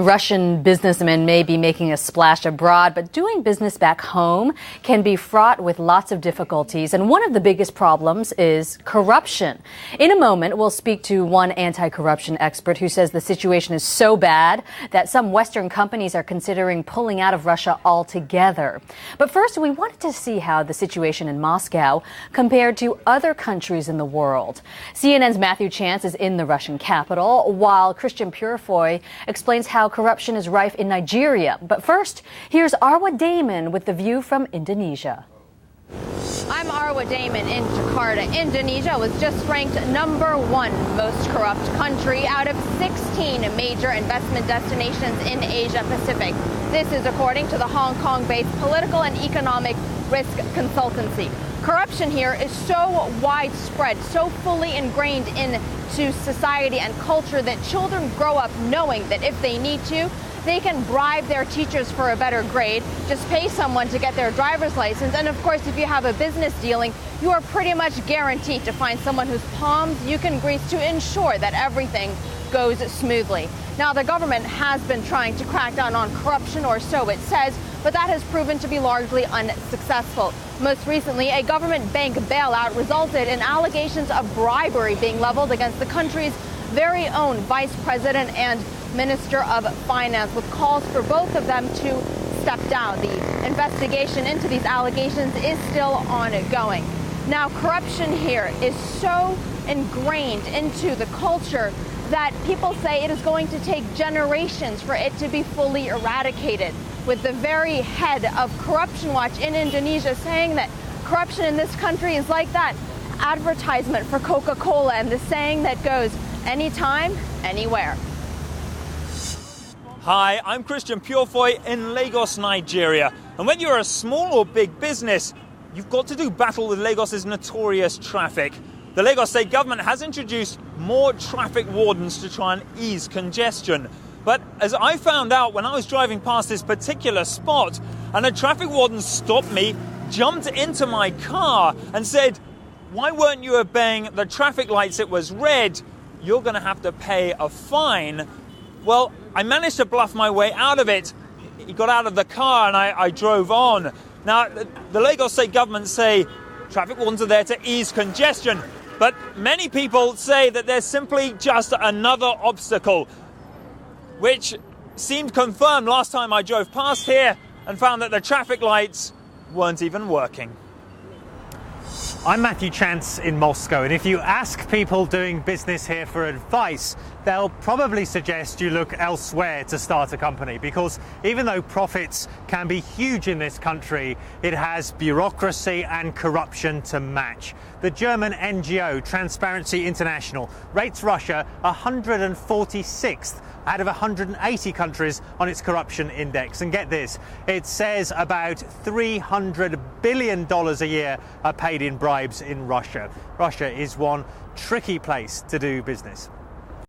Russian businessmen may be making a splash abroad, but doing business back home can be fraught with lots of difficulties. And one of the biggest problems is corruption. In a moment, we'll speak to one anti-corruption expert who says the situation is so bad that some Western companies are considering pulling out of Russia altogether. But first, we wanted to see how the situation in Moscow compared to other countries in the world. CNN's Matthew Chance is in the Russian capital, while Christian Purefoy explains how corruption is rife in Nigeria. But first, here's Arwa Damon with the view from Indonesia. I'm Arwa Damon in Jakarta. Indonesia was just ranked #1 most corrupt country out of 16 major investment destinations in Asia Pacific. This is according to the Hong Kong-based political and economic risk consultancy. Corruption here is so widespread, so fully ingrained into society and culture that children grow up knowing that if they need to, they can bribe their teachers for a better grade, just pay someone to get their driver's license. And of course, if you have a business dealing, you are pretty much guaranteed to find someone whose palms you can grease to ensure that everything goes smoothly. Now, the government has been trying to crack down on corruption, or so it says, but that has proven to be largely unsuccessful. Most recently, a government bank bailout resulted in allegations of bribery being leveled against the country's very own vice president and minister of finance, with calls for both of them to step down. The investigation into these allegations is still ongoing. Now, corruption here is so ingrained into the culture that people say it is going to take generations for it to be fully eradicated, with the very head of Corruption Watch in Indonesia saying that corruption in this country is like that advertisement for Coca-Cola and the saying that goes, anytime, anywhere. Hi, I'm Christian Purefoy in Lagos, Nigeria. And when you're a small or big business, you've got to do battle with Lagos's notorious traffic. The Lagos state government has introduced more traffic wardens to try and ease congestion. But as I found out when I was driving past this particular spot, and a traffic warden stopped me, jumped into my car and said, "Why weren't you obeying the traffic lights? It was red. You're going to have to pay a fine." Well, I managed to bluff my way out of it. He got out of the car and I drove on. Now, the Lagos state government say traffic wardens are there to ease congestion. But many people say that they're simply just another obstacle, which seemed confirmed last time I drove past here and found that the traffic lights weren't even working. I'm Matthew Chance in Moscow, and if you ask people doing business here for advice, they'll probably suggest you look elsewhere to start a company, because even though profits can be huge in this country, it has bureaucracy and corruption to match. The German NGO Transparency International rates Russia 146th out of 180 countries on its corruption index. And get this, it says about $300 billion a year are paid in bribes in Russia. Russia is one tricky place to do business.